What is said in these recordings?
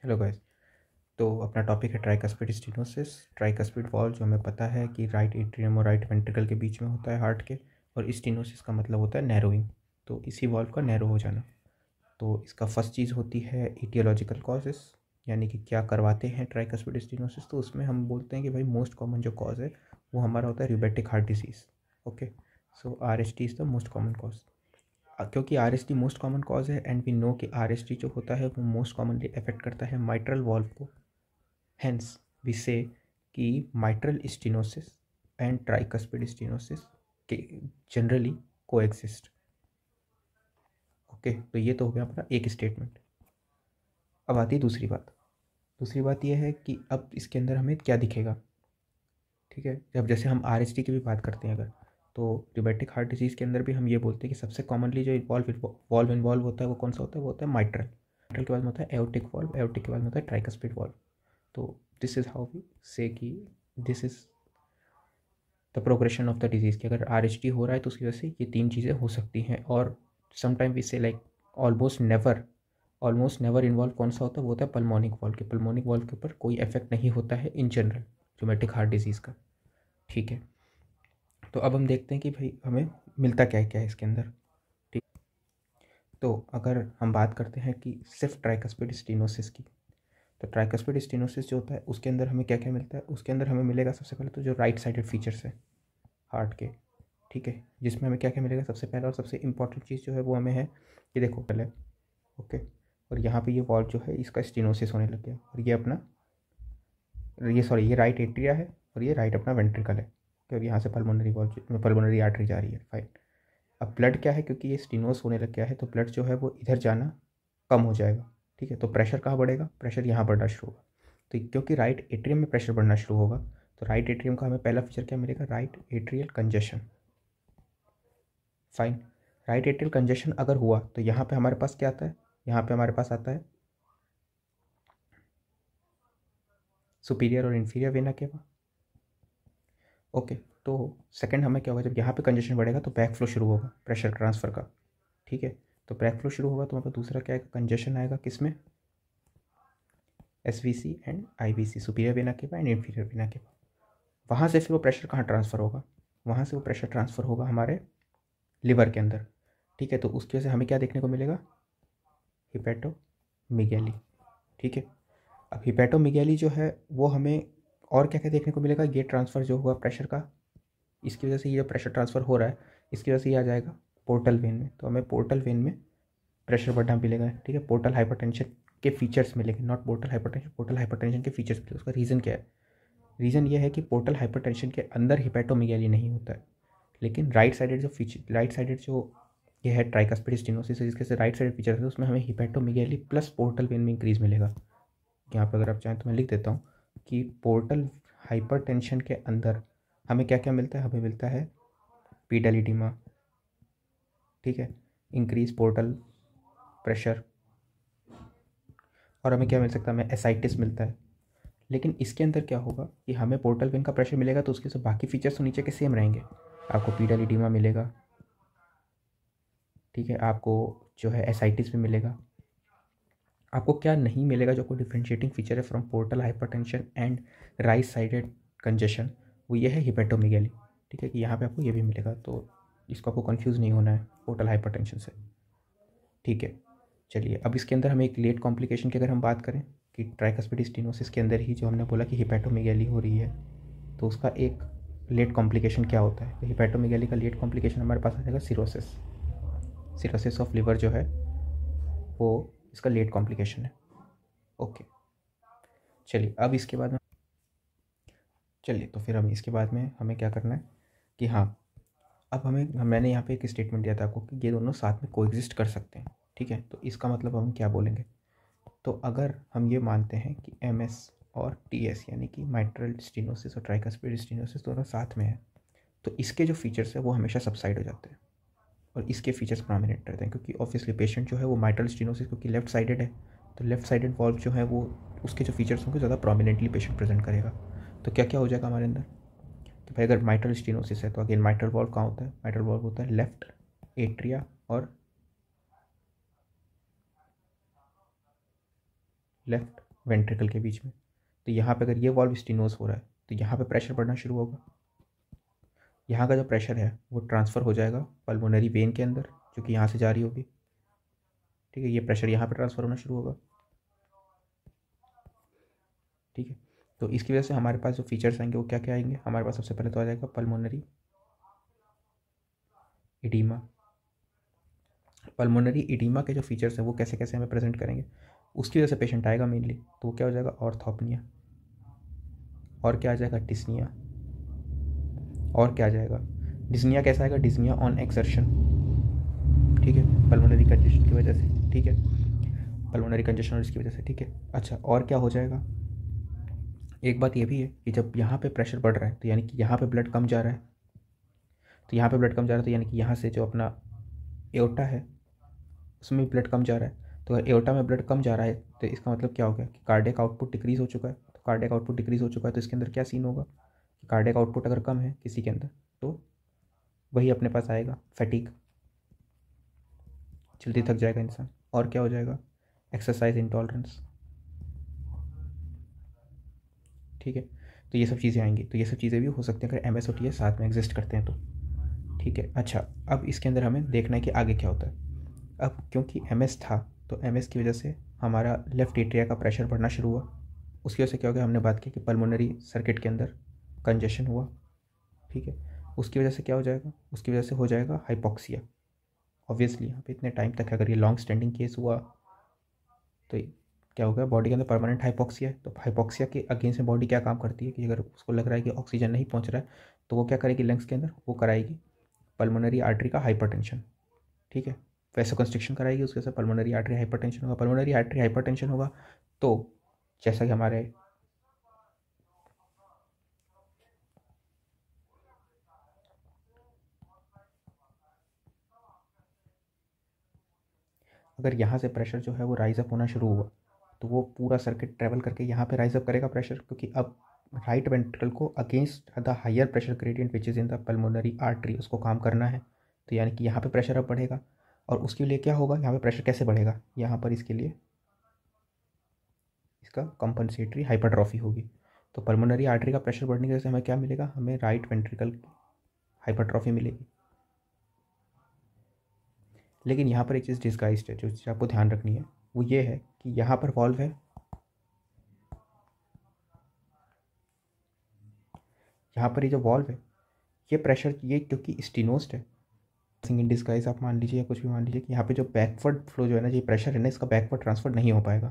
Hello guys. तो अपना topic है ट्राइकस्पिड स्टेनोसिस। ट्राइकस्पिड वॉल्व जो हमें पता है कि राइट एट्रियम और राइट वेंट्रिकल के बीच में होता है हार्ट के, और स्टेनोसिस का मतलब होता है नैरोइंग, तो इसी वॉल्व का नैरो हो जाना। तो इसका फर्स्ट चीज़ होती है इटियोलॉजिकल कॉजेस, यानी कि क्या करवाते हैं ट्राइकस्पिड स्टेनोसिस। तो उसमें हम बोलते हैं कि भाई मोस्ट कॉमन जो कॉज है वो हमारा होता है rheumatic heart disease. Okay, so RST is the most common cause. क्योंकि RST मोस्ट कॉमन कॉज है एंड वी नो कि RST जो होता है वो मोस्ट कॉमनली अफेक्ट करता है माइट्रल वॉल्व को। Hence, we say कि mitral stenosis and tricuspid stenosis generally coexist। Okay, तो ये तो हो गया अपना एक स्टेटमेंट। अब आती है दूसरी बात। दूसरी बात यह है कि अब इसके अंदर हमें क्या दिखेगा। ठीक है, अब जैसे हम RST की भी बात करते हैं अगर, तो रूमेटिक हार्ट डिजीज़ के अंदर भी हम ये बोलते हैं कि सबसे कॉमनली जो वॉल्व इन्वॉल्व होता है वो कौन सा होता है, वो होता है माइट्रल। माइट्रल के बाद में होता है एओर्टिक वॉल्व, एओर्टिक के बाद में होता है ट्राइकस्पिड वॉल्व। तो दिस इज़ हाउ वी से कि this is the progression of the disease, कि अगर RST हो रहा है तो उसकी वजह से ये तीन चीज़ें हो सकती हैं। और समटाइम वी से लाइक ऑलमोस्ट नेवर इन्वॉल्व कौन सा होता है, वो होता है पल्मोनिक वॉल्व के। पल्मोनिक वॉल्व के ऊपर कोई इफेक्ट नहीं होता है in general rheumatic heart disease का। ठीक है, तो अब हम देखते हैं कि भाई हमें मिलता क्या है, क्या है इसके अंदर। ठीक, तो अगर हम बात करते हैं कि सिर्फ ट्राइकस्पिड स्टेनोसिस की, तो ट्राइकस्पिड स्टेनोसिस जो होता है उसके अंदर हमें क्या क्या मिलता है। उसके अंदर हमें मिलेगा सबसे पहले तो जो राइट साइडेड फीचर्स है हार्ट के। ठीक है, जिसमें हमें क्या क्या मिलेगा, सबसे पहला और सबसे इंपॉर्टेंट चीज़ जो है वो हमें है कि देखो पहले, ओके, और यहाँ पे ये वॉल्व जो है इसका स्टेनोसिस होने लग गया, और ये अपना ये राइट एट्रिया है और ये राइट अपना वेंट्रिकल है। और यहाँ से पल्मोनरी आर्टरी जा रही है। फाइन। अब ब्लड क्या है, क्योंकि ये स्टेनोस होने लग गया है तो ब्लड जो है वो इधर जाना कम हो जाएगा। ठीक है, तो प्रेशर कहाँ बढ़ेगा, प्रेशर यहाँ बढ़ना शुरू होगा। तो क्योंकि राइट एट्रियम में प्रेशर बढ़ना शुरू होगा, तो राइट एट्रियम का हमें पहला फीचर क्या मिलेगा, right atrial congestion. Fine. Right atrial congestion अगर हुआ तो यहाँ पे हमारे पास क्या आता है, यहाँ पे हमारे पास आता है सुपीरियर और इन्फीरियर वेना केवा। ओके, तो सेकंड हमें क्या होगा, जब यहाँ पे कंजेशन बढ़ेगा तो बैक फ्लो शुरू होगा प्रेशर ट्रांसफ़र का। ठीक है, तो बैक फ्लो शुरू होगा तो हमारे पास दूसरा क्या आएगा, कंजेशन आएगा किसमें, SVC and IVC, superior vena cava and inferior vena cava. वहाँ से फिर वो प्रेशर कहाँ ट्रांसफ़र होगा, वहाँ से वो प्रेशर ट्रांसफ़र होगा हमारे लिवर के अंदर। ठीक है, तो उसकी वजह से हमें क्या देखने को मिलेगा, हिपैटोमीगैली। ठीक है, अब हिपैटोमीगैली जो है वो हमें और क्या क्या देखने को मिलेगा, ये ट्रांसफ़र जो हुआ प्रेशर का, इसकी वजह से ये जो प्रेशर ट्रांसफ़र हो रहा है इसकी वजह से ये आ जाएगा पोर्टल वेन में, तो हमें पोर्टल वेन में प्रेशर बढ़ना मिलेगा। ठीक है, पोर्टल हाइपरटेंशन के फीचर्स मिलेंगे, not portal hypertension, portal hypertension के फीचर्स मिलेंगे। उसका रीज़न क्या है, रीज़न ये है कि पोर्टल हाइपरटेंशन के अंदर हिपैटोमीगैली नहीं होता है, लेकिन राइट साइडेड जो ये है ट्राइकस्पिड स्टेनोसिस है जिसके से राइट साइड फीचर है, उसमें हमें हिपैटोमीगैली प्लस पोर्टल वेन में इंक्रीज़ मिलेगा। यहाँ पर अगर आप चाहें तो मैं लिख देता हूँ कि पोर्टल हाइपरटेंशन के अंदर हमें क्या क्या मिलता है, हमें मिलता है पीडल इडिमा। ठीक है, इंक्रीज पोर्टल प्रेशर, और हमें क्या मिल सकता है, हमें एसाइटिस मिलता है। लेकिन इसके अंदर क्या होगा कि हमें पोर्टल वेन का प्रेशर मिलेगा तो उसके सब बाकी फीचर्स तो नीचे के सेम रहेंगे। आपको पीडल इडिमा मिलेगा, ठीक है, आपको जो है एसाइटिस भी मिलेगा। आपको क्या नहीं मिलेगा, जो कोई डिफ्रेंशिएटिंग फीचर है from portal hypertension and right sided congestion, वो ये है हिपैटोमीगैली। ठीक है, कि यहाँ पे आपको ये भी मिलेगा, तो इसको आपको कंफ्यूज नहीं होना है पोर्टल हाइपरटेंशन से। ठीक है, चलिए अब इसके अंदर हमें एक लेट कॉम्प्लिकेशन की अगर हम बात करें कि ट्राइकस्पिड स्टेनोसिस के अंदर ही जो हमने बोला कि हिपैटोमीगैली हो रही है, तो उसका एक लेट कॉम्प्लिकेशन क्या होता है। तो हिपैटोमीगैली का लेट कॉम्प्लिकेशन हमारे पास आ जाएगा सिरोसिस। सिरोसिस ऑफ लिवर जो है वो इसका लेट कॉम्प्लिकेशन है। ओके, चलिए अब इसके बाद में, चलिए तो फिर हम इसके बाद में हमें क्या करना है कि हाँ, अब मैंने यहाँ पे एक स्टेटमेंट दिया था आपको कि ये दोनों साथ में कोएग्जिस्ट कर सकते हैं। ठीक है, तो इसका मतलब हम क्या बोलेंगे, तो अगर हम ये मानते हैं कि MS और TS यानी कि माइट्रल स्टेनोसिस और ट्राइकस्पिड स्टेनोसिस दोनों साथ में है, तो इसके जो फीचर्स है वो हमेशा सबसाइड हो जाते हैं और इसके फीचर्स प्रोमिनेंट रहते हैं, क्योंकि ऑब्वियसली पेशेंट जो है वो माइट्रल स्टेनोसिस क्योंकि लेफ्ट साइडेड है, तो लेफ्ट साइडेड वॉल्व जो है वो उसके जो फीचर्स होंगे ज़्यादा प्रोमिनेंटली पेशेंट प्रेजेंट करेगा। तो क्या क्या हो जाएगा हमारे अंदर कि भाई अगर माइट्रल स्टेनोसिस है तो अगेन माइट्रल वॉल्व कहाँ होता है, माइट्रल वॉल्व होता है लेफ्ट एट्रिया और लेफ्ट वेंट्रिकल के बीच में। तो यहाँ पे अगर ये वॉल्व स्टेनोस हो रहा है तो यहाँ पे प्रेशर बढ़ना शुरू होगा। यहाँ का जो प्रेशर है वो ट्रांसफ़र हो जाएगा पल्मोनरी वेन के अंदर, जो कि यहाँ से जा रही होगी। ठीक है, ये प्रेशर यहाँ पे ट्रांसफ़र होना शुरू होगा। ठीक है, तो इसकी वजह से हमारे पास जो फीचर्स आएंगे वो क्या क्या आएंगे। हमारे पास सबसे पहले तो आ जाएगा पल्मोनरी इडीमा। पल्मोनरी इडीमा के जो फीचर्स हैं वो कैसे कैसे हमें प्रेजेंट करेंगे, उसकी वजह से पेशेंट आएगा मेनली। तो वो क्या हो जाएगा, ऑर्थोपनिया, और क्या आ जाएगा, डिस्निया, और क्या आ जाएगा, डिस्निया कैसा आएगा, डिस्निया ऑन एक्सर्शन। ठीक है, पल्मोनरी कंजेशन की वजह से। ठीक है, पल्मोनरी कंजेशन और इसकी वजह से। ठीक है, अच्छा, और क्या हो जाएगा, एक बात ये भी है कि जब यहाँ पे प्रेशर बढ़ रहा है तो यानी कि यहाँ पे ब्लड कम जा रहा है। तो यहाँ पे ब्लड कम जा रहा है तो यानी कि यहाँ से जो अपना एओर्टा है उसमें ब्लड कम जा रहा है। तो अगर एओर्टा में ब्लड कम जा रहा है तो इसका मतलब क्या हो गया कि कार्डियक आउटपुट डिक्रीज़ हो चुका है। तो कार्डियक आउटपुट डिक्रीज़ हो चुका है तो इसके अंदर क्या सीन होगा कि कार्डियक आउटपुट अगर कम है किसी के अंदर तो वही अपने पास आएगा, फैटीग, जल्दी थक जाएगा इंसान। और क्या हो जाएगा, एक्सरसाइज इंटॉलरेंस। ठीक है, तो ये सब चीज़ें आएंगी। तो ये सब चीज़ें भी हो सकती हैं अगर एम एस और टी एस साथ में एग्जिस्ट करते हैं तो। ठीक है, अच्छा, अब इसके अंदर हमें देखना है कि आगे क्या होता है। अब क्योंकि एम एस था तो एम एस की वजह से हमारा लेफ्ट एट्रिया का प्रेशर बढ़ना शुरू हुआ। उसकी वजह से क्या हो गया, हमने बात की कि पल्मोनरी सर्किट के अंदर कंजेशन हुआ। ठीक है, उसकी वजह से क्या हो जाएगा, उसकी वजह से हो जाएगा हाइपॉक्सिया। ऑब्वियसली यहाँ पे इतने टाइम तक अगर ये लॉन्ग स्टैंडिंग केस हुआ तो क्या हो गया, बॉडी के अंदर परमानेंट हाइपॉक्सिया है। तो हाइपॉक्सिया के अगेंस्ट में बॉडी क्या काम करती है कि अगर उसको लग रहा है कि ऑक्सीजन नहीं पहुँच रहा है तो वो क्या करेगी, लंग्स के अंदर वो कराएगी पल्मोनरी आर्टरी का हाइपरटेंशन। ठीक है, वैसे कंस्ट्रिक्शन कराएगी, उसके साथ पल्मोनरी आर्टरी हाइपरटेंशन होगा। पल्मोनरी आर्टरी हाइपरटेंशन होगा तो जैसा कि हमारे अगर यहाँ से प्रेशर जो है वो राइज अप होना शुरू हुआ तो वो पूरा सर्किट ट्रेवल करके यहाँ पे राइज अप करेगा प्रेशर, क्योंकि अब राइट वेंट्रिकल को against the higher pressure gradient which is in the pulmonary artery उसको काम करना है। तो यानी कि यहाँ पे प्रेशर अब बढ़ेगा। और उसके लिए क्या होगा, यहाँ पे प्रेशर कैसे बढ़ेगा, यहाँ पर इसके लिए इसका कंपनसेटरी हाइपरट्रॉफी होगी। तो पल्मोनरी आर्टरी का प्रेशर बढ़ने की वजह से हमें क्या मिलेगा, हमें राइट वेंट्रिकल की हाइपरट्रॉफी मिलेगी। लेकिन यहाँ पर एक चीज़ डिस्गाइज्ड है, जो चीज़ आपको ध्यान रखनी है वो ये है कि यहाँ पर वॉल्व है, यहाँ पर ये जो वॉल्व है ये प्रेशर ये क्योंकि स्टीनोस्ड है, इन डिस्गाइज आप मान लीजिए या कुछ भी मान लीजिए कि यहाँ पे जो बैकवर्ड फ्लो जो है ना, ये प्रेशर है ना, इसका बैकवर्ड ट्रांसफर नहीं हो पाएगा।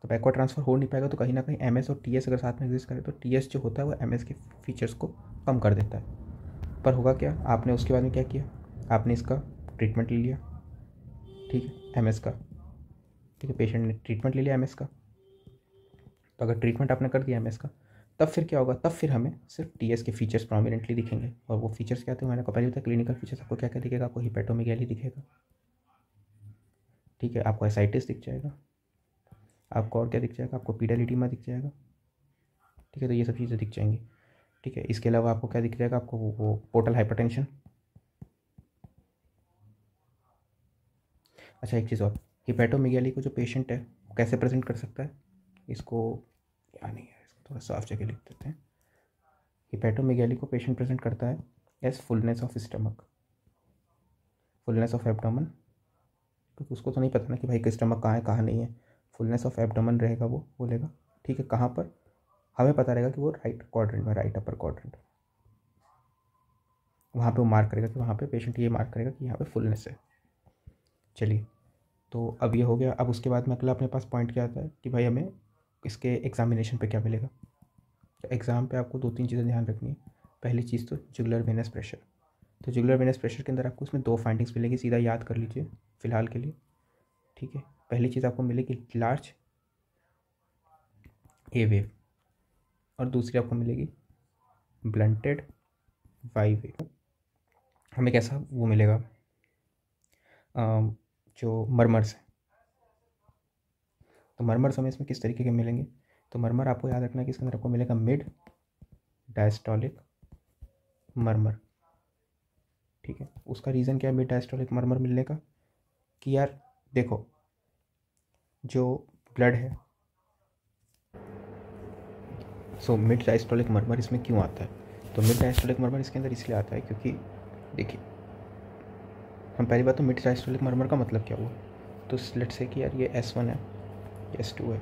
तो बैकवर्ड ट्रांसफर हो नहीं पाएगा तो कहीं ना कहीं एम एस और टी एस अगर साथ में एग्जिस्ट करे तो टी एस जो होता है वो एम एस के फीचर्स को कम कर देता है। पर होगा क्या, आपने उसके बाद में क्या किया, आपने इसका ट्रीटमेंट ले लिया। ठीक है, एम एस का। ठीक है, पेशेंट ने ट्रीटमेंट ले लिया एम एस का। तो अगर ट्रीटमेंट आपने कर दिया एम एस का तब फिर क्या होगा, तब फिर हमें सिर्फ टी एस के फीचर्स प्रोमिनेंटली दिखेंगे। और वो फीचर्स क्या थे, मैंने आपको पहले बताया, क्लिनिकल फीचर्स आपको क्या क्या दिखेगा, आपको हिपेटोमेगैली दिखेगा। ठीक है, आपको एसाइटिस दिख जाएगा, आपको और क्या दिख जाएगा, आपको पीडल एडिमा दिख जाएगा। ठीक है, तो ये सब चीज़ें दिख जाएंगी। ठीक है, इसके अलावा आपको क्या दिख जाएगा, आपको वो पोर्टल हाइपरटेंशन। अच्छा, एक चीज़ और, हिपेटोमेगैली को जो पेशेंट है वो कैसे प्रेजेंट कर सकता है, इसको क्या नहीं है, इसको थोड़ा साफ जगह लिख देते हैं। हिपेटोमेगैली को पेशेंट प्रेजेंट करता है as fullness of stomach, fullness of abdomen, क्योंकि उसको तो नहीं पता ना कि भाई कि स्टमक कहाँ है कहाँ नहीं है। फुलनेस ऑफ एब्डोमेन रहेगा वो बोलेगा। ठीक है, कहाँ पर, हमें पता रहेगा कि वो राइट क्वाड्रेंट में, राइट अपर क्वाड्रेंट, वहाँ पे वो मार्क करेगा कि वहाँ पे पेशेंट ये मार्क करेगा कि यहाँ पे फुलनेस है। चलिए, तो अब ये हो गया। अब उसके बाद में अगला अपने पास पॉइंट क्या आता है कि भाई हमें इसके एग्जामिनेशन पे क्या मिलेगा। तो एग्ज़ाम पे आपको दो तीन चीज़ें ध्यान रखनी है। पहली चीज़ तो जुगुलर वेनस प्रेशर। तो जुगुलर वेनस प्रेशर के अंदर आपको इसमें दो फाइंडिंग्स मिलेगी, सीधा याद कर लीजिए फ़िलहाल के लिए। ठीक है, पहली चीज़ आपको मिलेगी लार्ज ए वेव और दूसरी आपको मिलेगी ब्लंटेड वाई वेव। हमें कैसा वो मिलेगा, जो मरमर्स हैं। तो मरमर्स हमें इसमें किस तरीके के मिलेंगे, तो मरमर आपको याद रखना है कि इसके अंदर आपको मिलेगा मिड डायस्टोलिक मरमर। ठीक है, उसका रीज़न क्या है मिड डायस्टोलिक मरमर मिलने का, कि यार देखो जो ब्लड है सो मिड डायस्टोलिक मर्मर इसमें क्यों आता है? तो मिड डायस्टोलिक मर्मर इसके अंदर इसलिए आता है क्योंकि देखिए, हम पहली बात तो मिड डायस्टोलिक मर्मर का मतलब क्या हुआ, तो लेट्स से कि यार ये S1 है, ये S2 है,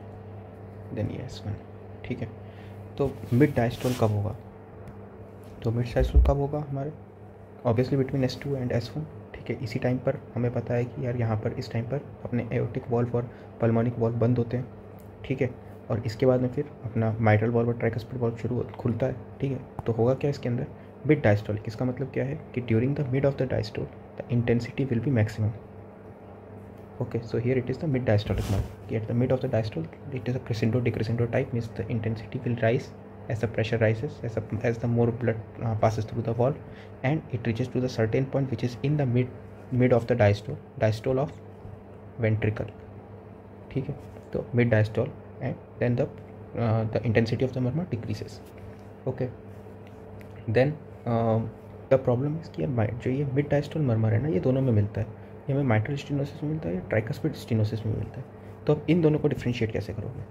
देन ये S1, ठीक है। तो मिड डायस्टोल कब होगा? तो मिड डायस्टोल कब होगा हमारे, obviously between S2 and S1, ठीक है। इसी टाइम पर हमें पता है कि यार यहाँ पर इस टाइम पर अपने एओर्टिक वॉल्व और पल्मोनिक वॉल्व बंद होते हैं, ठीक है। और इसके बाद में फिर अपना माइट्रल वॉल्व और ट्राइकस्पिड वॉल्व खुलता है, ठीक है। तो होगा क्या इसके अंदर, मिड डायस्टोलिक। इसका मतलब क्या है कि during the mid of the diastole the intensity will be maximum. Okay, so here it is the mid diastolic nerve. At the mid of the diastole, it is a crescendo decrescendo type, means the intensity will rise as the pressure rises, as the more blood passes through the valve, and it reaches to the certain point which is in the mid of the diastole of ventricle. ठीक है, तो mid diastole, and then the intensity of the murmur decreases. Okay, then the problem is कि यार जो ये mid diastole murmur है ना, ये दोनों में मिलता है, ये हमें माइट्रल स्टेनोसिस में मिलता है या ट्राइकस्पिड स्टेनोसिस में मिलता है। तो अब इन दोनों को डिफ्रेंशिएट कैसे करोगे?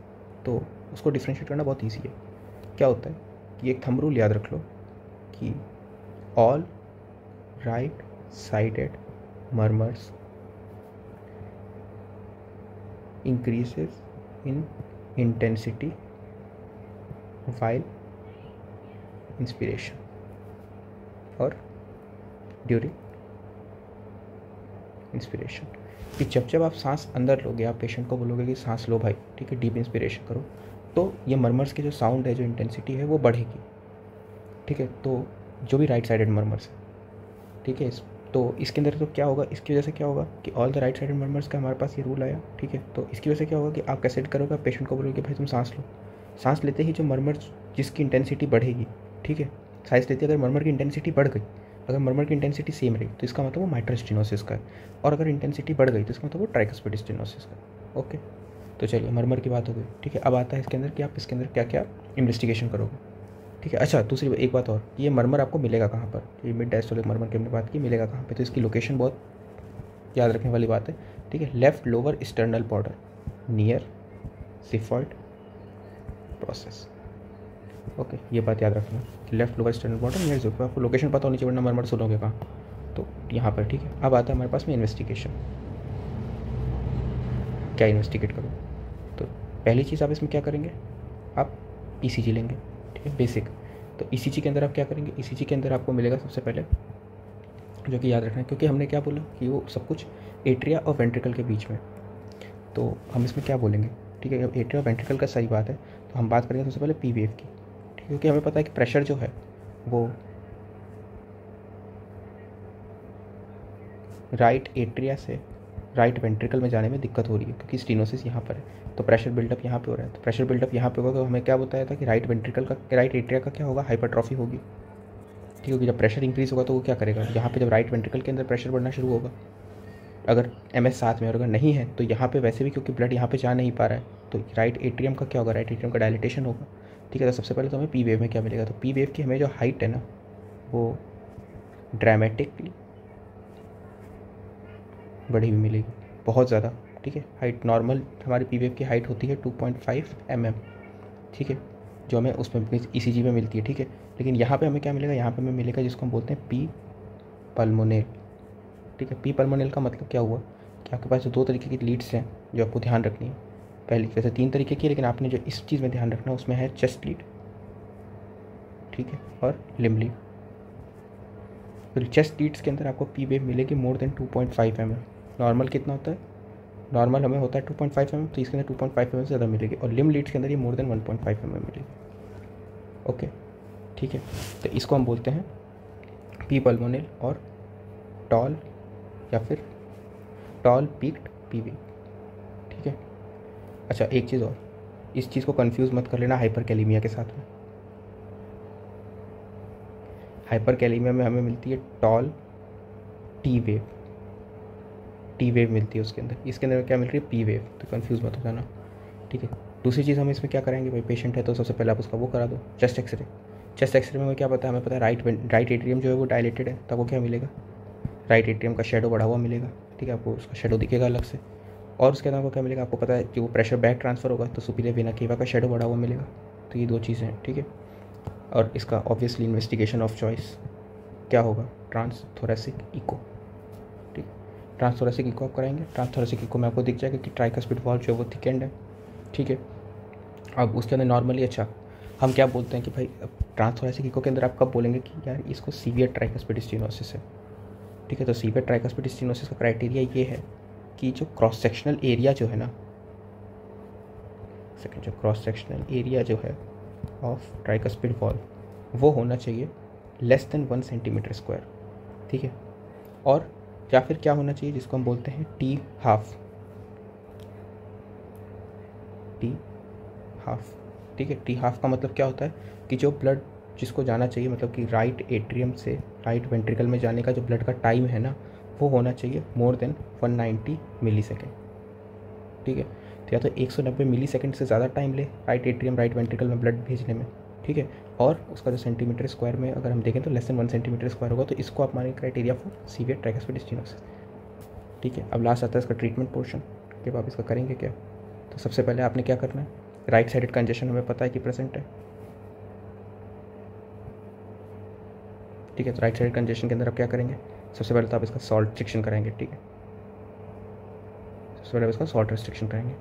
तो उसको डिफ्रेंशिएट करना बहुत ईजी है। क्या होता है कि एक थंब रूल याद रख लो कि all right sided murmurs increases in intensity while inspiration और ड्यूरिंग इंस्पिरेशन। कि जब आप सांस अंदर लोगे, आप पेशेंट को बोलोगे कि सांस लो भाई, ठीक है, डीप इंस्पिरेशन करो, तो ये मर्मर्स की जो साउंड है, जो इंटेंसिटी है, वो बढ़ेगी, ठीक है। तो जो भी राइट साइडेड मर्मर्स है, ठीक है, तो इसके अंदर तो क्या होगा, इसकी वजह से क्या होगा कि all the right sided murmurs का हमारे पास ये रूल आया, ठीक है। तो इसकी वजह से क्या होगा कि आप कैसे करोगे, आप पेशेंट को बोलोगे भाई तुम सांस लो, सांस लेते ही जो मर्मर्स जिसकी इंटेंसिटी बढ़ेगी, ठीक है, सांस लेते अगर मर्मर की इंटेंसिटी बढ़ गई, अगर मर्मर की इंटेंसिटी सेम रही तो इसका मतलब वो माइट्रल स्टेनोसिस का है, और अगर इंटेंसिटी बढ़ गई तो इसका मतलब वो ट्राइकस्पिड स्टेनोसिस का है। ओके, तो चलिए मर्मर की बात हो गई, ठीक है। अब आता है इसके अंदर कि आप इसके अंदर क्या क्या इन्वेस्टिगेशन करोगे, ठीक है। अच्छा, दूसरी एक बात और, ये मर्मर आपको मिलेगा कहाँ पर, ये मिड डायस्टोलिक मर्मर की हमने बात की, मिलेगा कहाँ पे, तो इसकी लोकेशन बहुत याद रखने वाली बात है, ठीक है। Left lower sternal border near xiphoid process. Okay, ये बात याद रखना कि left lower sternal border near xiphoid, आपको लोकेशन पता होनी चाहिए वरना मर्मर सुनोगे कहाँ, तो यहाँ पर, ठीक है। अब आता है हमारे पास में इन्वेस्टिगेशन, क्या इन्वेस्टिगेट करो। तो पहली चीज़ आप इसमें क्या करेंगे, आप ECG लेंगे, ठीक है, बेसिक। तो ECG के अंदर आप क्या करेंगे, ECG के अंदर आपको मिलेगा सबसे पहले, जो कि याद रखना है क्योंकि हमने क्या बोला कि वो सब कुछ एट्रिया और वेंट्रिकल के बीच में, तो हम इसमें क्या बोलेंगे, ठीक है। जब एट्रिया और वेंट्रिकल का सही बात है तो हम बात करेंगे सबसे पहले P वेव की, ठीक है, क्योंकि हमें पता है कि प्रेशर जो है वो राइट एट्रिया से राइट वेंट्रिकल में जाने में दिक्कत हो रही है क्योंकि स्टेनोसिस यहाँ पर है, तो प्रेशर बिल्डअप यहाँ पे हो रहा है। तो प्रेशर बिल्डअप यहाँ पे होगा तो हमें क्या बताया था कि राइट वेंट्रिकल का, राइट एट्रिया का क्या होगा, हाइपरट्रॉफी होगी, ठीक है। क्योंकि जब प्रेशर इंक्रीज़ होगा तो वो क्या करेगा, यहाँ पे जब राइट वेंट्रिकल के अंदर प्रेशर बढ़ना शुरू होगा, अगर MS साथ में, और अगर नहीं है तो यहाँ पे वैसे भी क्योंकि ब्लड यहाँ पे जा नहीं पा रहा है, तो राइट एट्रियम का क्या होगा, राइट एट्रियम का डायलिटेशन होगा, ठीक है। तो सबसे पहले तो हमें P वेव में क्या मिलेगा, तो P वेव की हमें जो हाइट है ना वो ड्रामेटिकली बढ़ी हुई मिलेगी, बहुत ज़्यादा, ठीक है। हाइट नॉर्मल हमारी P वेव की हाइट होती है 2.5 mm, ठीक है, जो हमें उसमें ECG में मिलती है, ठीक है। लेकिन यहाँ पे हमें क्या मिलेगा, यहाँ पे हमें मिलेगा जिसको हम बोलते हैं P पल्मोनेल, ठीक है। P पल्मोनेल का मतलब क्या हुआ कि आपके पास जो दो तरीके की लीड्स हैं जो आपको ध्यान रखनी है, पहली वैसे 3 तरीके की, लेकिन आपने जो इस चीज़ में ध्यान रखना उसमें है चेस्ट लीड, ठीक है, और लिम्ब लीड। फिर चेस्ट लीड्स के अंदर आपको P वेव मिलेगी मोर देन 2.5 mm, नॉर्मल कितना होता है, नॉर्मल हमें होता है 2.5 mm, तो इसके अंदर 2.5 mm से ज़्यादा मिलेगी, और लिम्ब लीड्स के अंदर ये मोर देन 1.5 mm मिलेगी। ओके, ठीक है, तो इसको हम बोलते हैं P पल्मोनेल और टॉल या फिर टॉल पीक्ड P वेव, ठीक है। अच्छा, एक चीज़ और, इस चीज़ को कंफ्यूज मत कर लेना हाइपरकैलेमिया के साथ में। हाइपरकैलेमिया में हमें मिलती है टॉल T वेव मिलती है उसके अंदर, इसके अंदर क्या मिल रही है P वेव, तो कंफ्यूज मत हो जाना, ठीक है। दूसरी चीज़ हम इसमें क्या करेंगे, भाई पेशेंट है तो सबसे पहले आप उसका वो करा दो चेस्ट एक्सरे। चेस्ट एक्सरे में हमें क्या पता है, हमें पता है राइट एट्रियम जो है वो डायलेटेड है, तब वो क्या मिलेगा, राइट एट्रियम का शेडो बढ़ा हुआ मिलेगा, ठीक है, आपको उसका शेडो दिखेगा अलग से। और उसके अंदर आपको क्या मिलेगा, आपको पता है कि वो प्रेशर बैक ट्रांसफ़र होगा तो सुपीरियर वेना केवा का शेडो बढ़ा हुआ मिलेगा, तो ये 2 चीज़ें हैं, ठीक है। और इसका ऑब्वियसली इन्वेस्टिगेशन ऑफ चॉइस क्या होगा, ट्रांसथोरेसिक इको, ठीक। ट्रांसथोरेसिक इको आप कराएंगे, ट्रांसथोरेसिक इको में आपको दिख जाएगा कि ट्राइकस्पिड वॉल्व जो है वो थिकेंड है, ठीक है। अब उसके अंदर नॉर्मली अच्छा हम क्या बोलते हैं कि भाई अब ट्रांसथोरेसिक इको के अंदर आप कब बोलेंगे कि यार इसको सीवियर ट्राइकस्पिड स्टेनोसिस है, ठीक है। तो सीवियर ट्राइकस्पिड स्टेनोसिस का क्राइटेरिया ये है कि जो क्रॉस सेक्शनल एरिया जो है ना, सेकंड, जो क्रॉस सेक्शनल एरिया जो है ऑफ ट्राइकस्पिड वॉल्व वो होना चाहिए लेस देन 1 सेंटीमीटर स्क्वायर, ठीक है। और या फिर क्या होना चाहिए जिसको हम बोलते हैं टी हाफ, ठीक है। टी हाफ का मतलब क्या होता है कि जो ब्लड जिसको जाना चाहिए, मतलब कि राइट एट्रियम से राइट वेंट्रिकल में जाने का जो ब्लड का टाइम है ना, वो होना चाहिए मोर देन 190 मिली सेकेंड, ठीक है। तो या तो 190 मिली सेकेंड से ज़्यादा टाइम ले राइट एट्रियम राइट वेंट्रिकल में ब्लड भेजने में, ठीक है। और उसका जो सेंटीमीटर स्क्वायर में अगर हम देखें तो लेस देन 1 सेंटीमीटर स्क्वायर होगा, तो इसको आप मानेंगे criteria for severe tricuspid stenosis, ठीक है। अब लास्ट आता है इसका ट्रीटमेंट पोर्शन कि आप इसका करेंगे क्या। तो सबसे पहले आपने क्या करना है, राइट साइडेड कंजेशन हमें पता है कि प्रेजेंट है, ठीक है। तो राइट साइडेड कंजेशन के अंदर आप क्या करेंगे, सबसे पहले तो आप इसका सॉल्ट रिस्ट्रिक्शन कराएंगे, ठीक है। सबसे पहले इसका सॉल्ट रिस्ट्रिक्शन कराएंगे।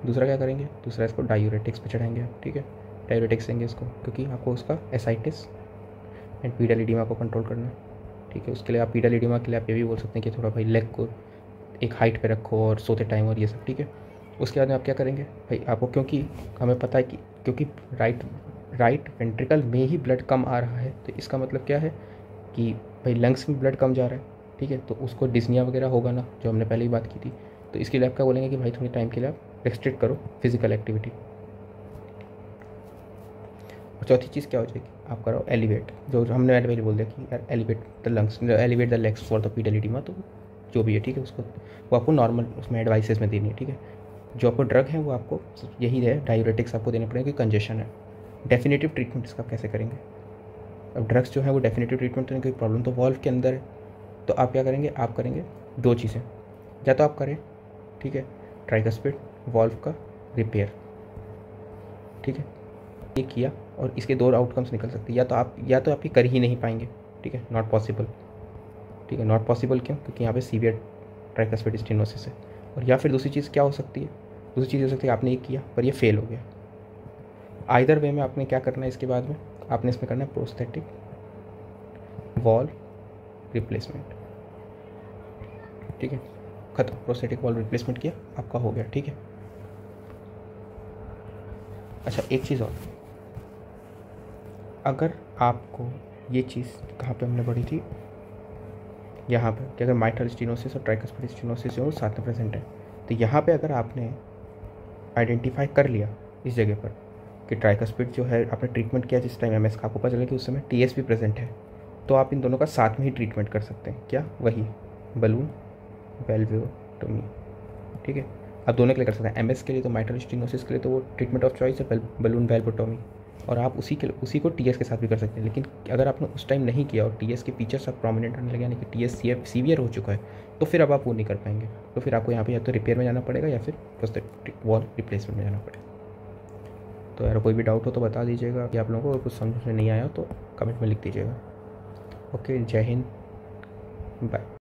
दूसरा क्या करेंगे, दूसरा इसको डायूरेटिक्स पे चढ़ाएंगे आप, ठीक है। डायूरेटिक्स देंगे इसको क्योंकि आपको उसका एसाइटिस एंड पीडल एडिमा को कंट्रोल करना है, ठीक है। उसके लिए आप पीडल एडिमा के लिए आप ये भी बोल सकते हैं कि थोड़ा भाई लेग को एक हाइट पे रखो और सोते टाइम और ये सब, ठीक है। उसके बाद में आप क्या करेंगे भाई, आपको क्योंकि हमें पता है कि क्योंकि राइट वेंट्रिकल में ही ब्लड कम आ रहा है, तो इसका मतलब क्या है कि भाई लंग्स में ब्लड कम जा रहा है, ठीक है। तो उसको डिस्निया वगैरह होगा ना, जो हमने पहले ही बात की थी। तो इसके लिए आप क्या बोलेंगे कि भाई थोड़ी टाइम के लिए आप रेस्ट्रिक्ट करो फिजिकल एक्टिविटी। और चौथी चीज़ क्या हो जाएगी, आप करो एलिवेट, जो हमने पहले बोल दिया कि यार elevate the lungs, elevate the legs for the pedal oedema, तो जो भी है, ठीक है। उसको वो आपको नॉर्मल उसमें एडवाइसेस में देनी है, ठीक है। जो आपको ड्रग है वो आपको यही है, डायूरेटिक्स आपको देने पड़ेंगे, कंजेशन है। डेफिनेटिव ट्रीटमेंट इसका कैसे करेंगे, अब ड्रग्स जो है वो डेफिनेटिव ट्रीटमेंट तो कोई प्रॉब्लम तो वॉल्व के अंदर है, तो आप क्या करेंगे, आप करेंगे 2 चीज़ें, या तो आप करें, ठीक है, ट्राइकस्पिड वॉल्व का रिपेयर, ठीक है। ये किया और इसके 2 आउटकम्स निकल सकते हैं, या तो आप ये कर ही नहीं पाएंगे, ठीक है, नॉट पॉसिबल, ठीक है। नॉट पॉसिबल क्यों, क्योंकि यहाँ पे सीवियर ट्राइकस्पिड स्टेनोसिस है। और या फिर दूसरी चीज़ क्या हो सकती है, दूसरी चीज़ हो सकती है आपने ये किया पर ये फेल हो गया। आइदर वे में आपने क्या करना है, इसके बाद में आपने इसमें करना है प्रोस्थेटिक वॉल्व रिप्लेसमेंट, ठीक है। खत्म, प्रोस्थेटिक वॉल्व रिप्लेसमेंट किया, आपका हो गया, ठीक है। अच्छा एक चीज़ और, अगर आपको ये चीज़ कहाँ पे हमने पढ़ी थी, यहाँ पर कि अगर माइट्रल स्टेनोसिस और ट्राइकस्पिड स्टेनोसिस जो साथ में प्रेजेंट है, तो यहाँ पे अगर आपने आइडेंटिफाई कर लिया इस जगह पर कि ट्राइकस्पिड जो है आपने ट्रीटमेंट किया जिस टाइम एमएस का, आपको पता चला कि उस समय टीएस भी प्रेजेंट है, तो आप इन दोनों का साथ में ही ट्रीटमेंट कर सकते हैं। क्या, वही बलून वैल्वोटोमी, ठीक है। आप दोनों के लिए कर सकते हैं, एमएस के लिए तो माइट्रल स्टेनोसिस के लिए तो वो ट्रीटमेंट ऑफ चॉइस है बलून वैल्वोटोमी, और आप उसी को टीएस के साथ भी कर सकते हैं। लेकिन अगर आपने उस टाइम नहीं किया और टीएस के फीचर्स आप प्रोमिनेंट होने लगे, यानी कि टीएस सीवियर हो चुका है, तो फिर अब आप वो नहीं कर पाएंगे। तो फिर आपको यहाँ पे या तो रिपेयर में जाना पड़ेगा या फिर प्रोस्थेटिक वॉल रिप्लेसमेंट में जाना पड़ेगा। तो यार कोई भी डाउट हो तो बता दीजिएगा, कि आप लोगों को कुछ समझ में नहीं आया तो कमेंट में लिख दीजिएगा। ओके, जय हिंद, बाय।